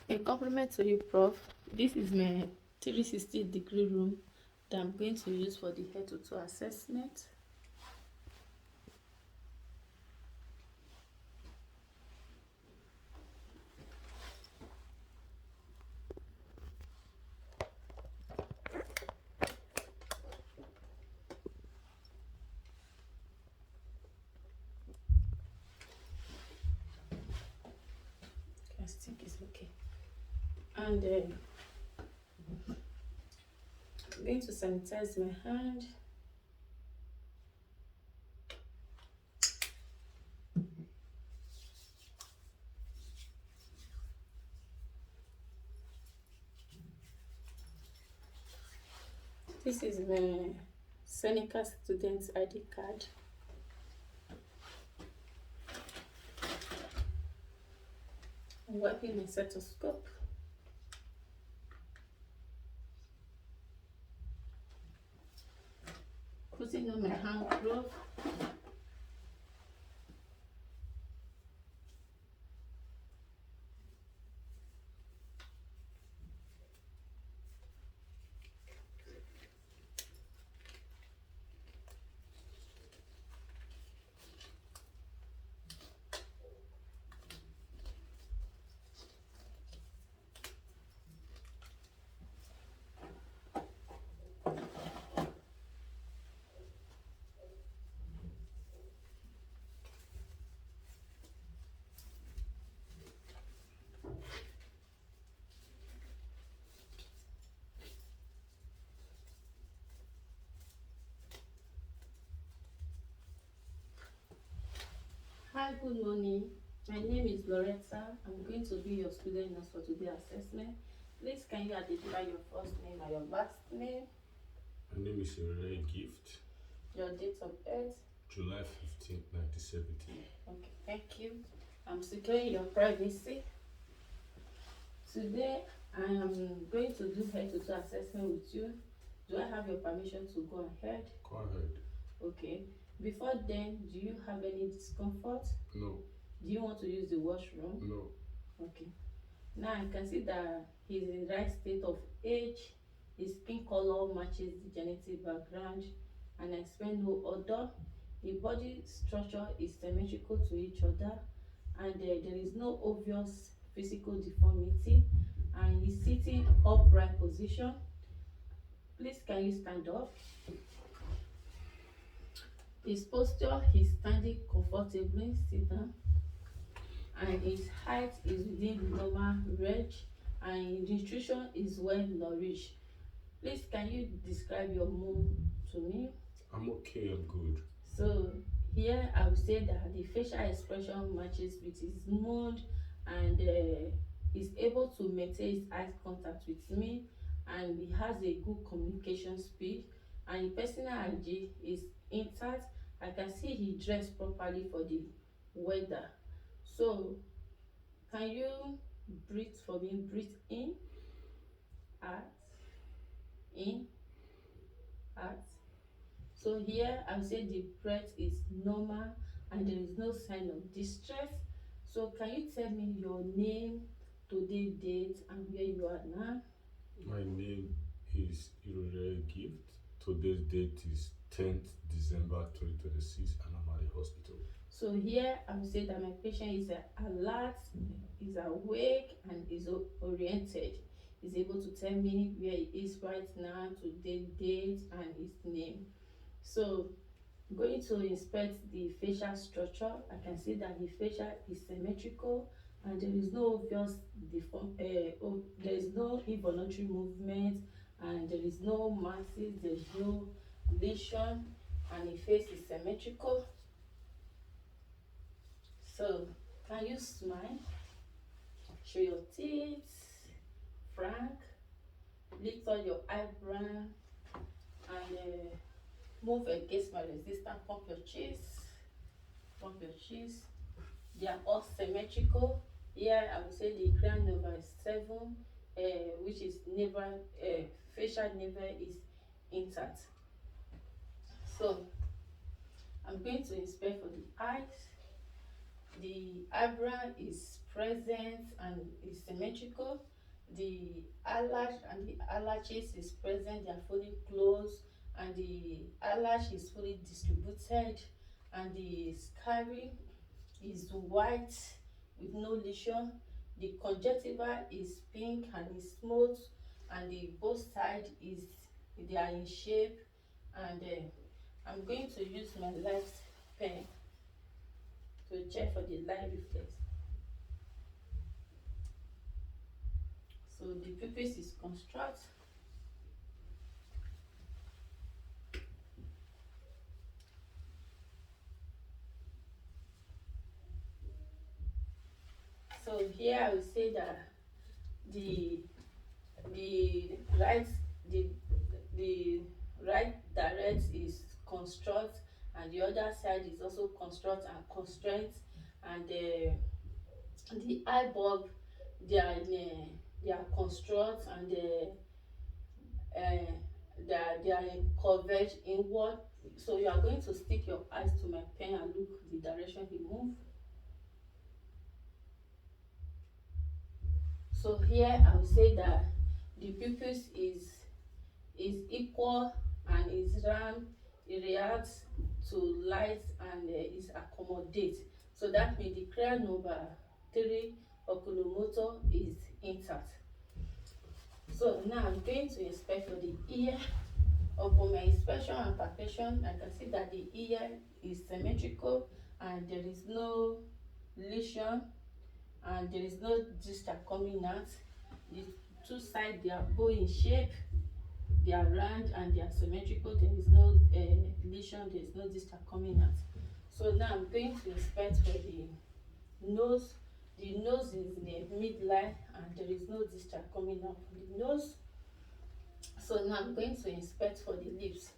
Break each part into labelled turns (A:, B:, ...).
A: A compliment to you, Prof. This is my 360-degree room that I'm going to use for the head to toe assessment. I think it's okay. And I'm going to sanitize my hand. This is my Seneca student's ID card. I'm wiping my stethoscope. Putting on my hand glove. Hi, good morning. My name is Lawrenta. I'm going to be your student nurse for today's assessment. Please, can you identify your first name and your last name?
B: My name is Ray Gift.
A: Your date of birth?
B: July 15, 1970.
A: Okay, thank you. I'm securing your privacy. Today, I am going to do head to toe assessment with you. Do I have your permission to go ahead?
B: Go ahead.
A: Okay. Before then, do you have any discomfort?
B: No.
A: Do you want to use the washroom?
B: No.
A: Okay. Now I can see that he's in the right state of age. His skin color matches the genetic background, and I expect no odor. The body structure is symmetrical to each other, and there is no obvious physical deformity, and he's sitting upright position. Please, can you stand up? His posture, he's standing comfortably, sit down, and his height is within the normal range, and nutrition is well nourished. Please, can you describe your mood to me?
B: I'm okay, I'm good.
A: So here I would say that the facial expression matches with his mood, and he's able to maintain his eye contact with me, and he has a good communication speed, and the personal hygiene is intact. I can see he dressed properly for the weather. So can you breathe for me? Breathe in, out, in, out. So here I would say the breath is normal and there is no sign of distress. So can you tell me your name, today date, and where you are now?
B: My name is Irore Gift. Today's date is 10th December 2026 and I'm at the hospital.
A: So here I would say that my patient is alert, is awake, and is oriented. Is able to tell me where he is right now, today date, and his name. So going to inspect the facial structure, I can see that the facial is symmetrical and there is no obvious there is no involuntary movement, and there is no masses, there is no lesion, and the face is symmetrical. So can you smile, show your teeth, frank, lift all your eyebrow, and move against my resistance, pump your chest, pump your chest. They are all symmetrical. Here I would say the crown nerve is 7, which is navel, facial navel is intact. So I'm going to inspect for the eyes. The eyebrow is present and is symmetrical. The eyelash and the eyelashes is present, they are fully closed, and the eyelash is fully distributed, and the scary is white with no lesion. The conjunctiva is pink and is smooth, and the both side is, they are in shape. And I'm going to use my light pen to check for the light reflex. So the pupils is construct. So here I will say that the the right the the right direct is construct, and the other side is also construct and constraint, and the eye bulb, they are construct, and uh, they are in converge inward. So you are going to stick your eyes to my pen and look the direction he move. So here I will say that the pupils is equal and is round. It reacts to light and is accommodate. So that means the cranial number 3 oculomotor is intact. So now I'm going to inspect for the ear. Upon my inspection and palpation, I can see that the ear is symmetrical and there is no lesion and there is no distal coming out. The two sides, they are both in shape, they are round and they are symmetrical. There is no lesion, there is no distal coming out. So now I'm going to inspect for the nose. The nose is in a midline and there is no distal coming out from the nose. So now I'm going to inspect for the lips.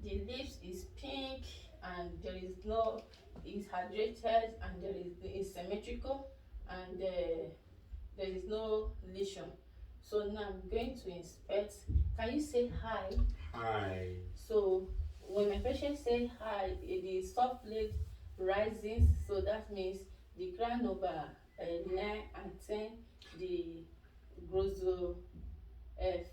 A: The lips is pink and there is no, is hydrated and there is symmetrical, and there is no lesion. So now I'm going to inspect. Can you say hi?
B: Hi.
A: So when my patient say hi, the soft lid rising, so that means the crown over 9 and 10, the grosso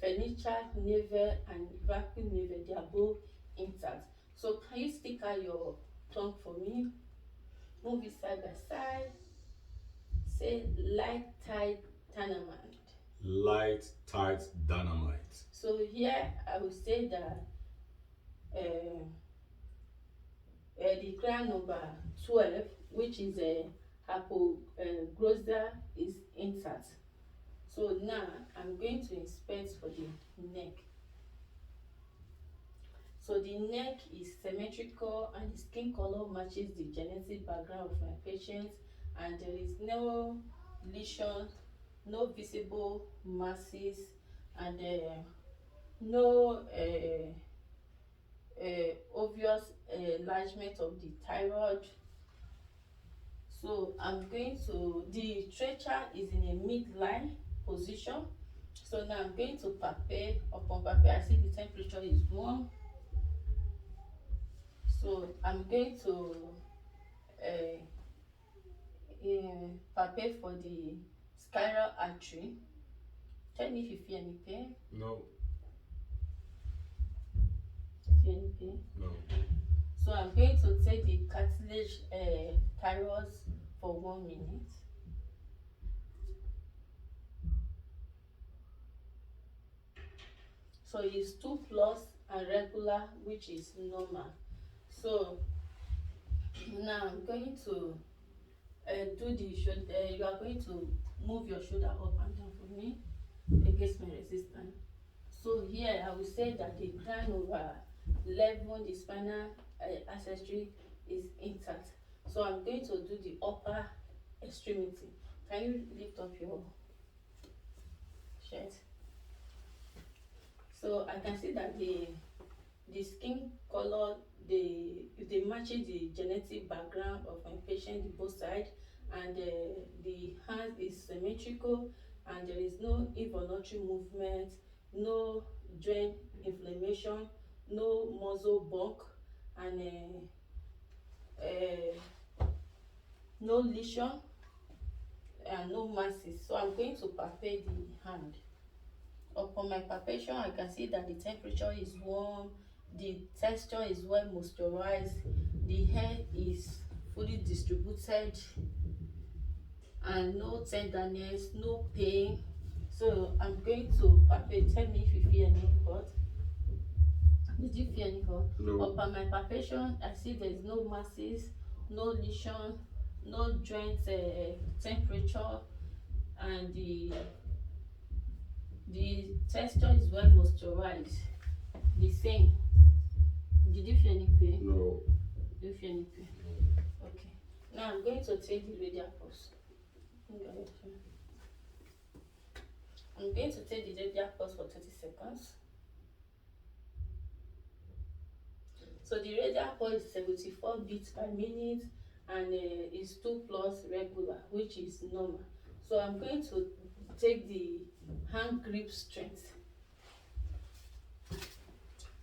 A: furniture navel and vacuum navel, they are both intact. So can you stick out your tongue for me? Move it side by side. Say light tight dynamite.
B: Light, tight dynamite.
A: So here I will say that uh, the crown number 12, which is a hypoglossia, is intact. So now I'm going to inspect for the neck. So the neck is symmetrical and the skin color matches the genetic background of my patient, and there is no lesion, no visible masses, and no obvious enlargement of the thyroid. So I'm going to, the stretcher is in a midline position. So now I'm going to palpate. Upon palpate, I see the temperature is warm. So I'm going to palpate for the spiral artery. Tell me if you feel any pain.
B: No.
A: Feel any pain?
B: No.
A: So I'm going to take the cartilage thyroid for 1 minute. So it's 2 plus and regular, which is normal. So now I'm going to do the shoulder. You are going to move your shoulder up and down for me against my resistance. So here I will say that the crown over 11, the spinal accessory is intact. So I'm going to do the upper extremity. Can you lift up your shirt? So I can see that the skin color, they matches the genetic background of my patient, the both side, and the hand is symmetrical, and there is no involuntary movement, no joint inflammation, no muscle bulk, and no lesion. and no masses. So I'm going to palpate the hand. Upon my palpation, I can see that the temperature is warm, the texture is well moisturized, the hair is fully distributed, and no tenderness, no pain. So I'm going to palpate. Tell me if you feel any hurt. Did you feel any hurt?
B: No.
A: Upon my palpation, I see there is no masses, no lesion, no joint temperature, and the texture is well moisturized. The same. Did you feel any pain?
B: No.
A: Do you feel any pain? Okay. Now I'm going to take the radial pulse. I'm going to take the radial pulse for 30 seconds. So the radial pulse is 74 beats per minute and is 2 plus regular, which is normal. So I'm going to take the hand grip strength.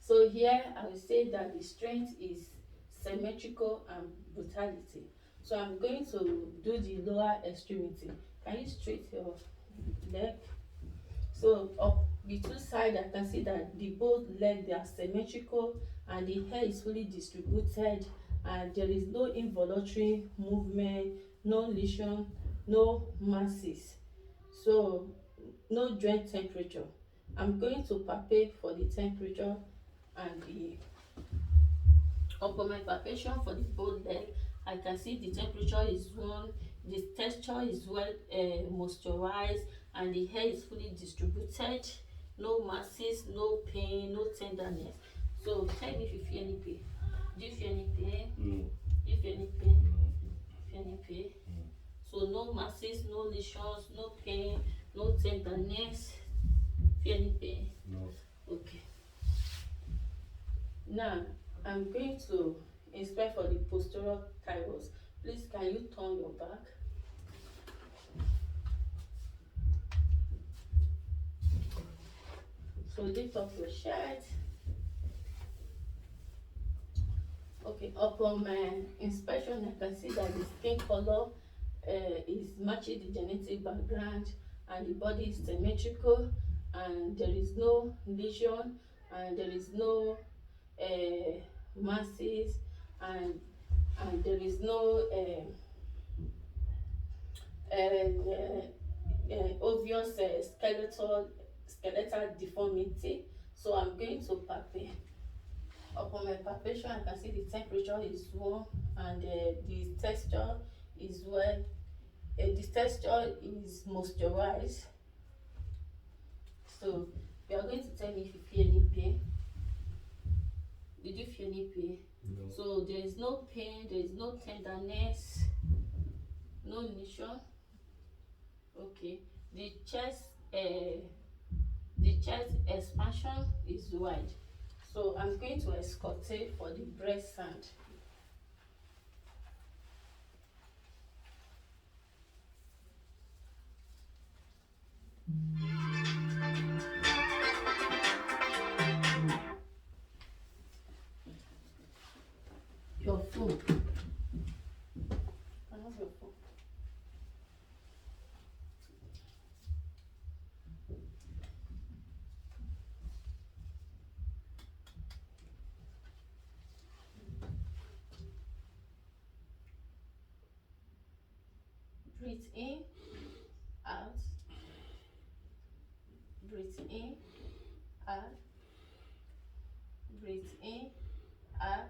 A: So here I will say that the strength is symmetrical and brutality. So I'm going to do the lower extremity. Can you straighten your leg? So up the two sides, I can see that the both legs, they are symmetrical and the hair is fully distributed and there is no involuntary movement, no lesion, no masses. So no joint temperature. I'm going to palpate for the temperature and the upon my palpation for the both leg. I can see the temperature is warm, the texture is well moisturized, and the hair is fully distributed. No masses, no pain, no tenderness. So tell me if you feel any pain. Do you feel any pain?
B: No.
A: Do you feel any pain?
B: No.
A: Feel any pain?
B: No.
A: So no masses, no lesions, no pain, no tenderness. Feel any pain?
B: No.
A: Okay. Now I'm going to inspect for the postural thyroid. Please, can you turn your back? So lift up your shirt. Okay, upon my inspection, I can see that the skin color is matching the genetic background and the body is symmetrical and there is no lesion and there is no masses and there is no obvious skeletal deformity. So I'm going to palpate. Upon my palpation, I can see the temperature is warm and the texture is well. The texture is moisturized. So you are going to tell me if you feel any pain. Did you feel any pain?
B: No.
A: So there is no pain, there is no tenderness, no lesion. Okay. The chest expansion is wide. So I'm going to auscultate for the breast sound. Your phone. I have your phone. Breathe in, out. Breathe in, out. Breathe in, out.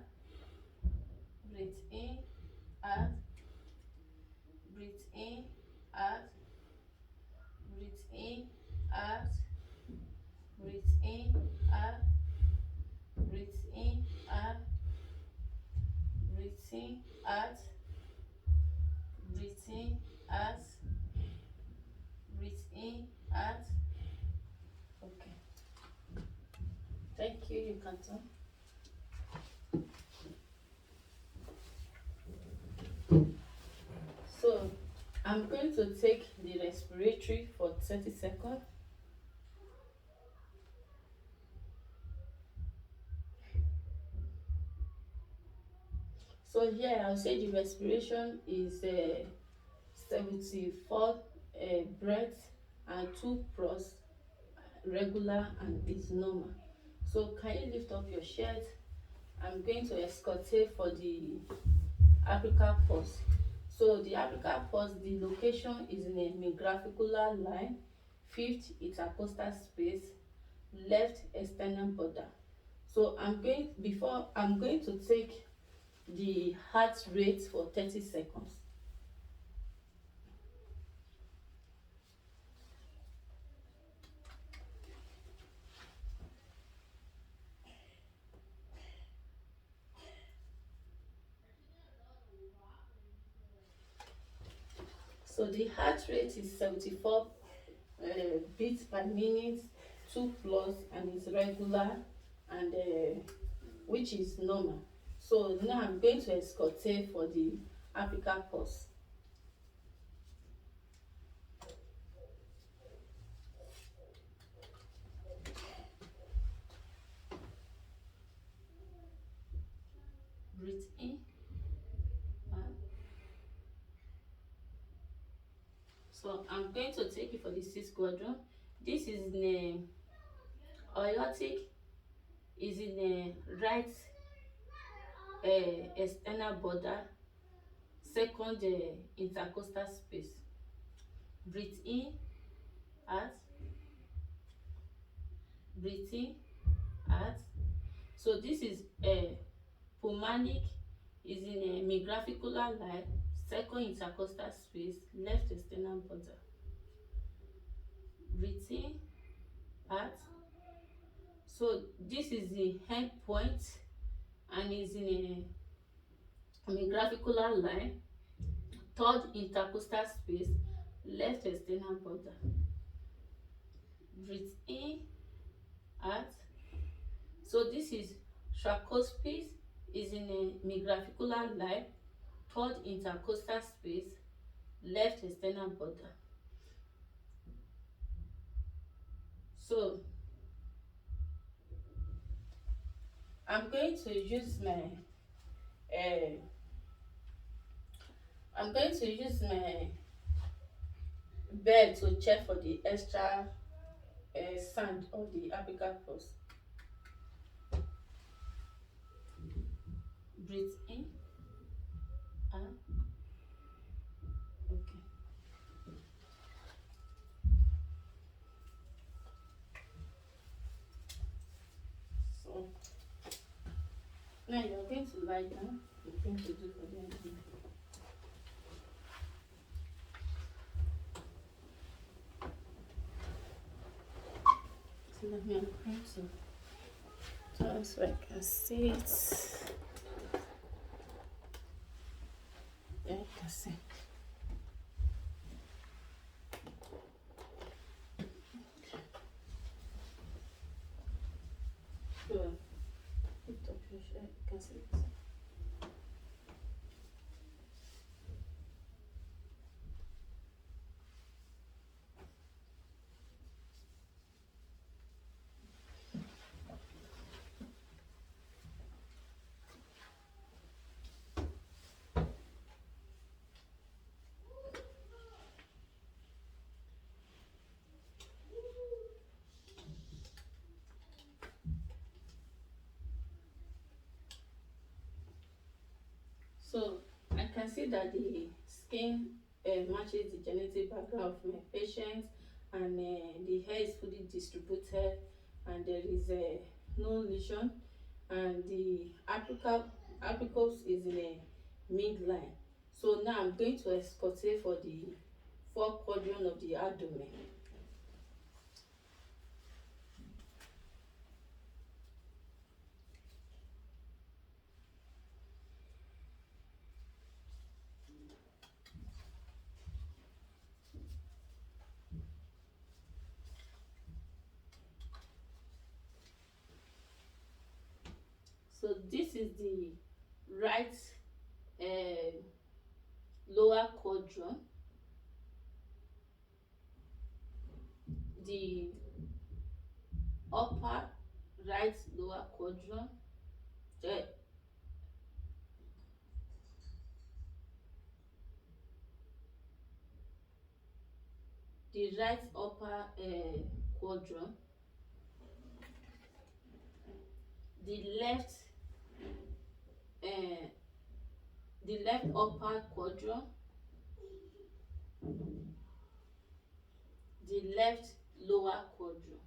A: Breathe in, out. Breathe in, out. Breathe in, out. Breathe in, out. Breathe in, out. Breathe in, out. Breathe in, out. Breathe in, out. Okay. Thank you. You can turn. So I'm going to take the respiratory for 30 seconds. So here I'll say the respiration is 74 breath, and 2 pros, regular and is normal. So can you lift up your shirt? I'm going to escorte for the apical pulse. So the apical pulse, the location is in a midgraphicular line, fifth intercostal space, left external border. So I'm going to take the heart rate for 30 seconds. So the heart rate is 74 beats per minute, 2 plus, and is regular, and which is normal. So now I'm going to escorte for the apical pulse. Breathe in and so I'm going to take it for the sixth quadrant. This is in aortic, is in right external border, second intercostal space. Breathe in, out, breathe in, out. So this is pulmonic, is in a midgraphicular line, second intercostal space, left external border. Breathe in, out. So this is the end point and is in a midgraphicular line, third intercostal space, left external border. Breathe in, out. So this is trachospis, is in a midgraphicular line, third intercostal space, left external border. So I'm going to use my uh, I'm going to use my bed to check for the extra sand of the apical pulse. Breathe in, out. Okay. So now you're going to lie down. You're going to do for them. So let me I'm going to turn so I can see it. Yeah, I can see. So lift up your shirt. You can see it. So I can see that the skin matches the genetic background of my patient, and the hair is fully distributed, and there is no lesion, and the apicals is in a midline. So now I'm going to escort for the fourth quadrant of the abdomen. So this is the right uh, lower quadrant, the upper right lower quadrant, the the right upper quadrant, the left uh, upper quadrant, the left lower quadrant.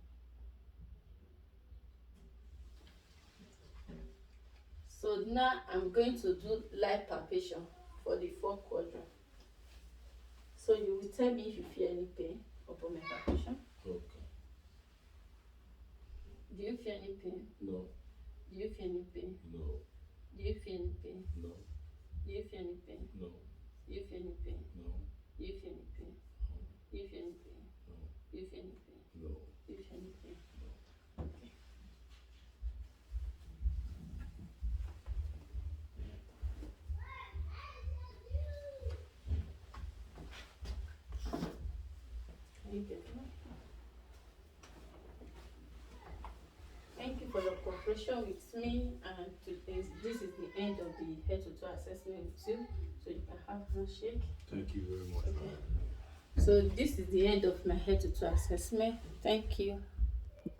A: So now I'm going to do light palpation for the fourth quadrant. So you will tell me if you feel any pain upon my palpation.
B: Okay.
A: Do you feel any pain?
B: No.
A: Do you feel any pain?
B: No.
A: Do you feel any pain?
B: No.
A: Do you feel any pain?
B: No.
A: Do you feel any pain?
B: No.
A: Do you feel any pain? Do you feel any pain?
B: No.
A: Do you feel any pain?
B: No.
A: Do you feel any pain?
B: No.
A: Okay. Can you get that? Thank you for your cooperation with me, and this is the end of the head to toe assessment with you, so you can have a handshake.
B: Thank you very much.
A: Okay. So this is the end of my head to toe assessment. Thank you.